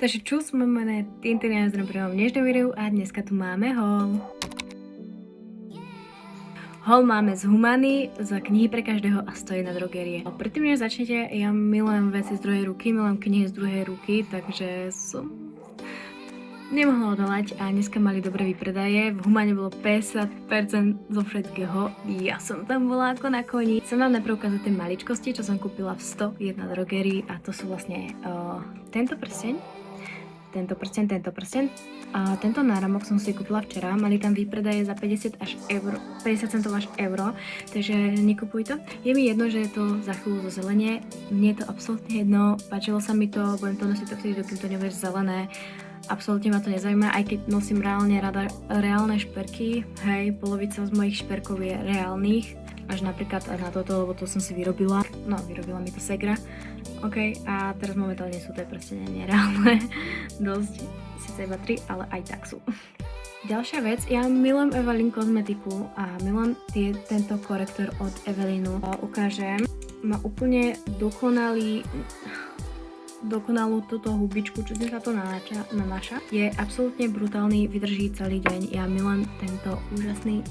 Takže čus, máme Tintin s v dnešnom videu a dneska tu máme haul. Haul máme z Humany, z knihy pre každého a stojí na drogerie. Predtým, než začnete, ja milujem veci z druhej ruky, milujem knihy z druhej ruky, takže som nemohla odolať a dneska mali dobré výpredaje. V Humane bolo 50% zo všetkého. Ja som tam bola ako na koni. Chcem vám najprv ukázať tie maličkosti, čo som kúpila v 101 drogerii a to sú vlastne tento prsteň, tento prsteň a tento náramok som si kúpila včera. Mali tam výpredaje za 50 centov až euro, takže nekupuj to. Je mi jedno, že je to za chvíľu zo zelenie. Mne je to absolútne jedno, páčilo sa mi to, budem to nosiť vtedy, dokým to nebude zelené. Absolútne ma to nezaujíma, aj keď nosím reálne rada reálne šperky. Hej, polovica z mojich šperkov je reálnych, až napríklad na toto, lebo to som si vyrobila. No, vyrobila mi to Segra. OK, a teraz momentálne sú tie prstene nereálne. Dosť, síce iba 3, ale aj tak sú. Ďalšia vec, ja milujem Evelyn kozmetiku a milujem tento korektor od Evelinu. Ukážem, má úplne dokonalú túto hubičku, čo sa to nanáša. Je absolútne brutálny, vydrží celý deň. Ja milujem tento úžasný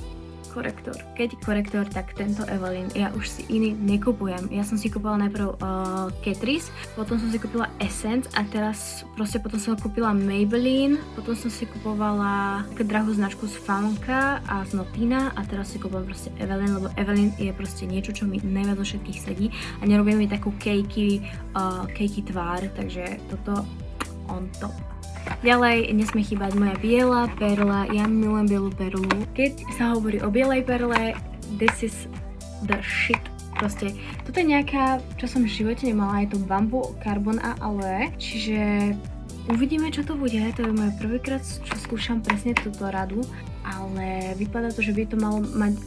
korektor. Keď korektor, tak tento Evelyn. Ja už si iný nekupujem. Ja som si kúpila najprv Catrice, potom som si kúpila Essence a teraz potom som kúpila Maybelline, potom som si kupovala drahú značku z Faunka a z Notina a teraz si kúpam proste Evelyn, lebo Evelyn je proste niečo, čo mi najviac zo všetkých sedí a nerobí mi takú cakey tvár, takže toto on top. Ďalej nesmie chýbať moja biela perla, ja milujem bielu perlu. Keď sa hovorí o bielej perle, this is the shit. Proste, toto je nejaká, čo som v živote nemala, je to bambu, carbon a aloe, čiže uvidíme, čo to bude. To je môj prvýkrát, čo skúšam presne túto radu, ale vypadá to, že by to malo mať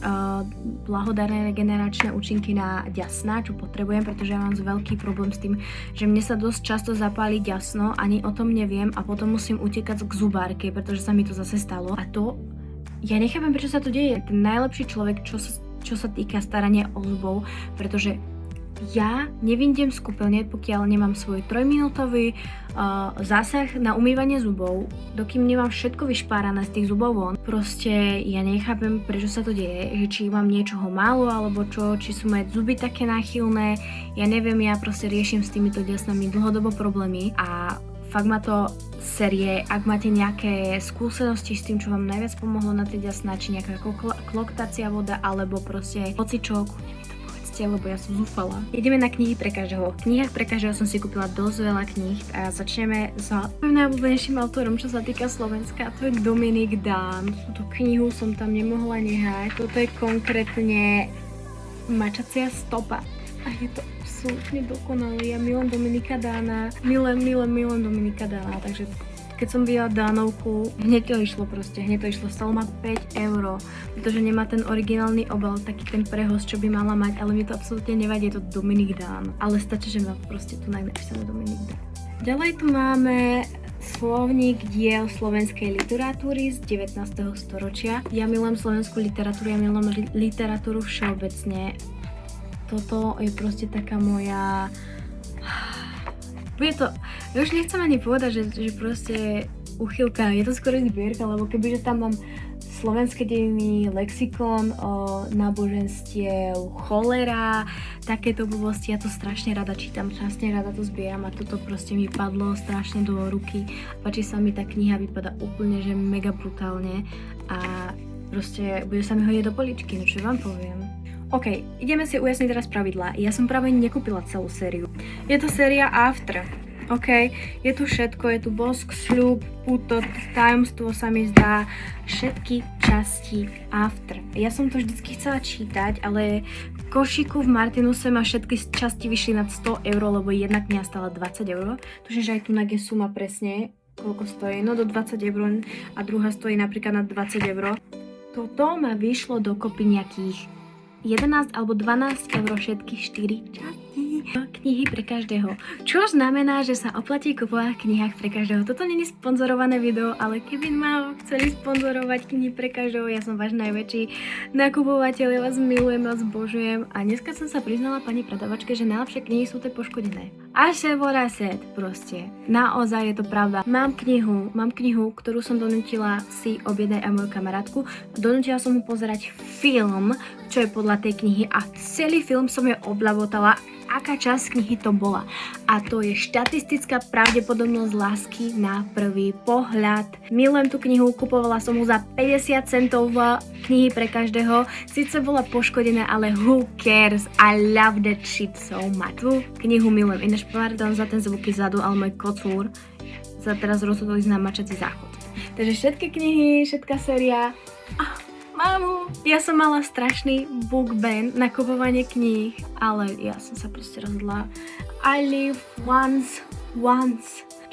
blahodárne regeneračné účinky na ďasná, čo potrebujem, pretože ja mám veľký problém s tým, že mne sa dosť často zapáli ďasno, ani o tom neviem a potom musím utekať k zubárke, pretože sa mi to zase stalo. A to, ja nechápem, prečo sa to deje. Ten najlepší človek, čo sa týka starania o zubov, pretože ja nevyjdem z kúpeľne, pokiaľ nemám svoj 3-minútový zásah na umývanie zubov, dokým nemám všetko vyšpárané z tých zubov von. Proste ja nechápem, prečo sa to deje, že či mám niečoho málo, alebo čo, či sú moje zuby také náchylné. Ja neviem, ja proste riešim s týmito ďasnami dlhodobo problémy a fakt ma to série, ak máte nejaké skúsenosti s tým, čo vám najviac pomohlo na tie ďasná, či nejaká kloktácia voda, alebo proste hocičo, lebo ja som zúfala. Ideme na knihy pre každého. V knihách pre každého som si kúpila dosť veľa kníh a začneme s mojím najobľúbenejším autorom, čo sa týka Slovenska, to je Dominik Dán. Túto knihu som tam nemohla nehať. Toto je konkrétne Mačacia stopa. A je to absolútne dokonalé. Ja milujem Dominika Dána. Milujem Dominika Dána, takže keď som videla Dánovku, hneď to išlo, stalo ma 5 €, pretože nemá ten originálny obal, taký ten prehos, čo by mala mať, ale mi to absolútne nevadí, je to Dominik Dán. Ale stačí, že má proste tu napísané Dominik Dán. Ďalej tu máme slovník diel slovenskej literatúry z 19. storočia. Ja milujem slovenskú literatúru, ja milujem literatúru všeobecne. Toto je proste taká moja... Bude to, ja už nechcem ani povedať, že proste uchylka, je to skoro zbierka, lebo kebyže tam mám slovenské dejiny, lexikon, náboženstiev, cholera, takéto blbosti, ja to strašne rada čítam, strašne rada to zbieram a toto proste mi padlo strašne do ruky. Páči sa mi tá kniha, vypadá úplne, že mega brutálne a proste bude sa mi hodiť do poličky, no čo vám poviem. OK, ideme si ujasniť teraz pravidlá. Ja som práve nekúpila celú sériu. Je to séria After. OK, je tu všetko, je tu bosk, sľub, putot, tajomstvo sa mi zdá, všetky časti After. Ja som to vždycky chcela čítať, ale v košíku v Martinuse ma všetky časti vyšli nad 100 €, lebo jedna kniha stála 20 €. Tuším, že aj tu je suma presne, koľko stojí, no do 20 € a druhá stojí napríklad nad 20 €. Toto ma vyšlo dokopy nejakých 11 alebo 12 € všetky 4 časti. Knihy pre každého. Čo znamená, že sa oplatí kupovať v knihách pre každého. Toto nie je sponzorované video, ale keby ma chceli sponzorovať knihy pre každého, ja som váš najväčší nakupovateľ, ja vás milujem, vás božujem. A dneska som sa priznala pani predavačke, že najlepšie knihy sú tie poškodené. I said what I said, proste. Naozaj je to pravda. Mám knihu, ktorú som donútila si objednať aj moju kamarátku. Donútila som mu pozerať film, čo je podľa tej knihy a celý film som jej obľavotala, aká časť knihy to bola. A to je štatistická pravdepodobnosť lásky na prvý pohľad. Milujem tú knihu, kupovala som ju za 50 centov v knihy pre každého. Sice bola poškodená, ale who cares? I love that shit so much. Tú knihu milujem. Ináč pardon za ten zvuk vzadu, ale môj kocúr sa teraz rozhodol ísť na mačací záchod. Takže všetky knihy, všetká séria. Mamu, ja som mala strašný book ban na kupovanie kníh, ale ja som sa proste rozhodla. I live once.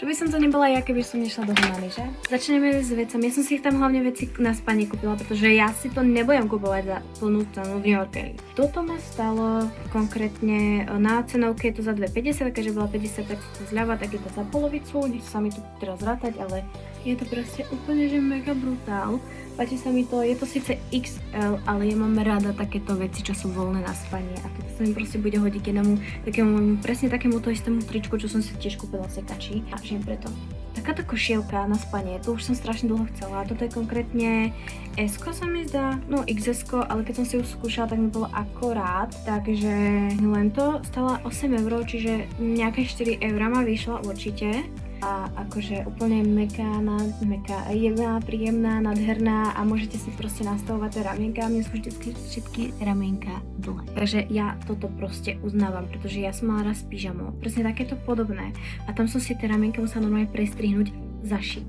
Čo by som to nebola ja, keby som nešla do Humany, že? Začneme s vecami. Ja som si ich tam hlavne veci na spanie kúpila, pretože ja si to nebudem kupovať za plnú cenu v New Yorku. Toto ma stalo konkrétne na cenovke, je to za 2,50, keďže bola 50% zľava, tak je to za polovicu. Nech sa mi to teraz rátať, ale je to proste úplne, že mega brutál. Páči sa mi to, je to síce XL, ale ja mám rada takéto veci, čo sú voľné na spanie a toto sa mi proste bude hodiť jednému takému, presne takémuto istému tričku, čo som si tiež kúpila v sekači a žijem preto. Takáto košielka na spanie, to už som strašne dlho chcela, toto je konkrétne S-ko sa mi zdá, no XS-ko, ale keď som si ju skúšala, tak mi bolo akorát, takže len to stala 8 €, čiže nejaké 4 € ma vyšla určite. A akože úplne meká, jemná, príjemná, nádherná a môžete si proste nastavovať tie ramienka. Mne sú vždycky všetky ramienka dlhé. Takže ja toto proste uznávam, pretože ja som mala raz pyžamo, presne takéto podobné. A tam som si tie ramienka musela normálne prestrihnúť, zašiť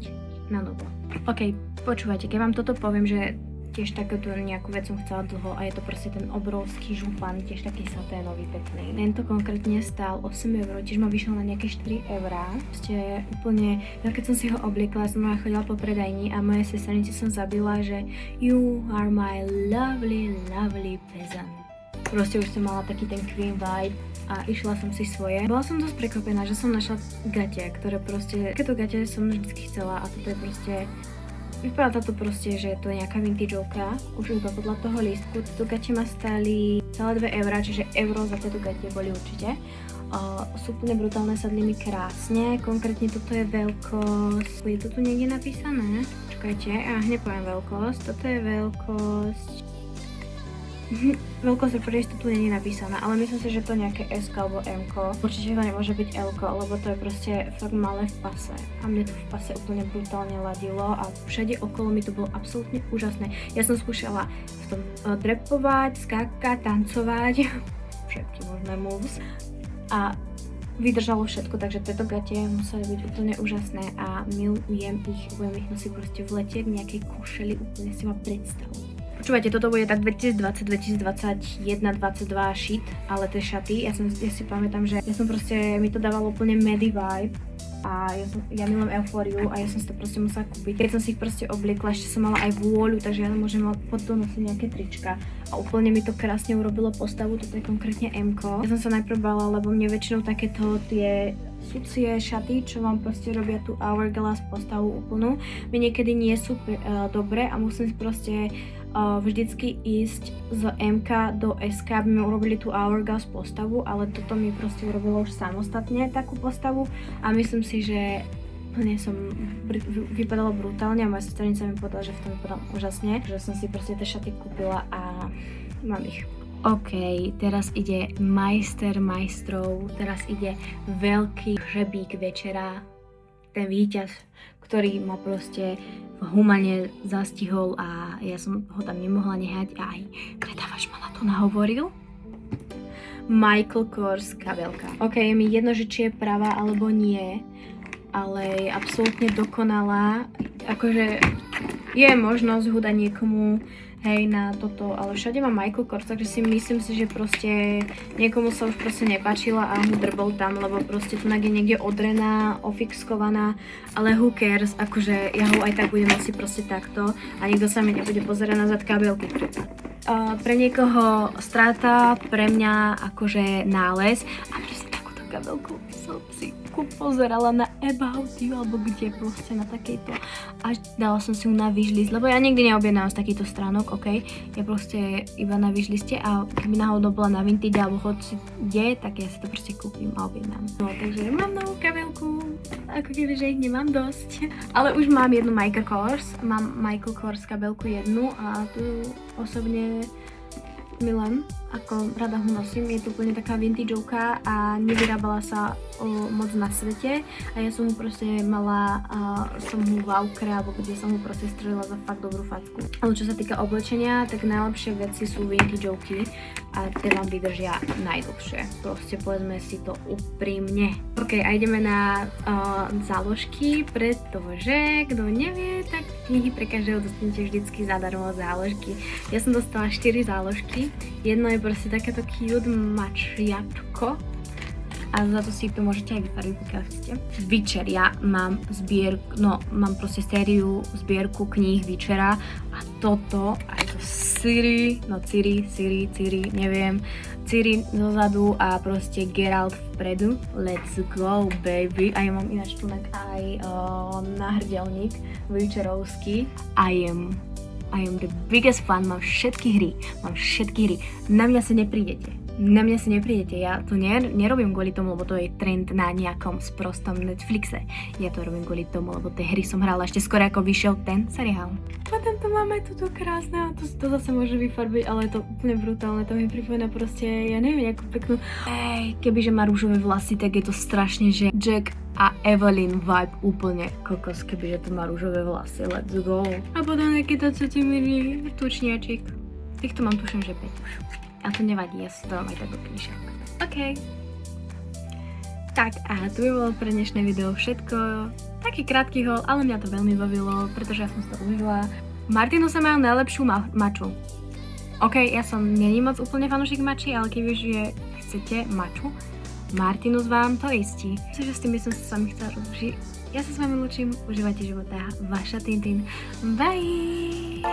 na novo. Ok, počúvajte, keď vám toto poviem, že tiež takéto nejakú vec som chcela dlho a je to proste ten obrovský župan, tiež taký saténový pekný. Tento konkrétne stál 8 €, tiež ma vyšiel na nejaké 4 €. Proste úplne, ja keď som si ho obliekla, som chodila po predajni a moje sestrnici som zabila, že you are my lovely peasant. Proste už som mala taký ten queen vibe a išla som si svoje. Bola som dosť prekvapená, že som našla gate, ktoré proste, takéto gate som vždycky chcela a toto je proste. Vypadá to proste, že to je nejaká vintageovka, už iba podľa toho lístku. Tieto gate ma stáli celé 2 €, čiže euro za tieto gate boli určite. Sú úplne brutálne, sadli mi krásne, konkrétne toto je veľkosť, je to tu niekde napísané? Čakajte, ja hneď poviem veľkosť, toto je veľkosť. Veľkosť pre istotu nie je napísaná, ale myslím si, že to nejaké S alebo M. Určite to nemôže byť L, lebo to je proste fakt malé v pase. A mne to v pase úplne brutálne ladilo a všade okolo mi to bolo absolútne úžasné. Ja som skúšala v tom drepovať, skákať, tancovať, všetky možné moves a vydržalo všetko, takže tieto gate museli byť úplne úžasné a milujem ich, budem ich nosiť proste v lete v nejakej košeli, úplne si ma predstavu. Počúvajte, toto bude tak 2020, 2021, 2022 shit, ale tie šaty, ja si pamätám, že ja som proste, mi to dávalo úplne medy vibe a ja milujem eufóriu a ja som si to proste musela kúpiť. Keď som si ich proste obliekla, ešte som mala aj vôľu, takže ja môžem pod to nosiť nejaké trička a úplne mi to krásne urobilo postavu, toto je konkrétne M-ko. Ja som sa najprv bala, lebo mne väčšinou takéto tie sucie šaty, čo vám proste robia tú hourglass postavu úplnú, mi niekedy nie sú dobre a musím si proste vždycky ísť z MK do SK, aby mi urobili tú hourglass postavu, ale toto mi proste urobilo už samostatne takú postavu a myslím si, že úplne som vypadala brutálne a moja sestrnica mi povedala, že v tom vypadala úžasne, že som si proste tie šaty kúpila a mám ich. OK, teraz ide majstrov, teraz ide veľký hřebík večera, ten víťaz, ktorý ma proste v Humane zastihol a ja som ho tam nemohla nehať a aj predávač ma na to nahovoril. Michael Kors kabelka. OK, je mi jedno, že či je pravá alebo nie, ale je absolútne dokonalá. Akože je možnosť ho dať niekomu hej, na toto, ale všade má Michael Kors, takže si myslím si, že proste niekomu sa už proste nepáčila a mu drbol tam, lebo proste tu je niekde odrená, ofixkovaná, ale who cares, akože ja ho aj tak budem nosiť proste takto a nikto sa mi nebude pozerať na zad kabelky. Pre niekoho strata, pre mňa akože nález a proste takúto kabelku som si pozerala na About You alebo kde proste na takejto a dala som si ju na wishlist, lebo ja nikdy neobjednávam z takýchto stránok, ok? Ja proste iba na wishliste a keby náhodou bola na Vintage alebo hoci kde, tak ja si to proste kúpim a objednám. No takže mám novú kabelku, ako keby, že ich nemám dosť, ale už mám jednu Michael Kors, mám Michael Kors kabelku jednu a tu osobne milujem, ako rada ho nosím, je to úplne taká vintageovka a nevyrábala sa moc na svete a ja som mu proste mala, som mu v Aukre alebo kde som mu proste strelila za fakt dobrú facku. Ale čo sa týka oblečenia, tak najlepšie veci sú vintageovky a tie vám vydržia najdlhšie. Proste povedzme si to úprimne. Ok, a ideme na záložky, pretože kto nevie, tak knihy pre každého dostanete vždycky zadarmo záložky. Ja som dostala 4 záložky. Jedno je proste takéto cute mačiačko a za to si to môžete aj vyfarbiť, pokiaľ chcete. Večer, ja mám mám proste sériu, zbierku kníh Večera a toto aj to Ciri, neviem, Ciri dozadu a proste Geralt vpredu. Let's go, baby. A ja mám ináč tu aj náhrdelník večerovský. I am the biggest fan, mám všetky hry. Na mňa sa neprídete. Ja to nerobím kvôli tomu, lebo to je trend na nejakom sprostom Netflixe. Ja to robím kvôli tomu, lebo tie hry som hrala ešte skôr ako vyšiel ten seriál. Potom tu máme toto krásne, to zase môže vyfarbiť, ale je to úplne brutálne, to mi pripomína proste, ja neviem, nejakú peknú... Kebyže má rúžové vlasy, tak je to strašne, že Jack a Evelyn vibe úplne kokos, kebyže to má rúžové vlasy, let's go. A potom nejaký milý tučniačik. Týchto mám tuším, že 5 už. A to nevadí, ja si to dám aj tak do knižok. OK. Tak a tu by bolo pre dnešné video všetko. Taký krátky haul, ale mňa to veľmi bavilo, pretože ja som si to užila. Martinuse majú najlepšiu maču. OK, ja som není moc úplne fanúšik mači, ale kebyže chcete maču, Martinus vám to istí. Myslím, že s tým by som sa s vami chcela rozlučiť. Ja sa s vami lučím, užívajte života, vaša Tintin. Bye!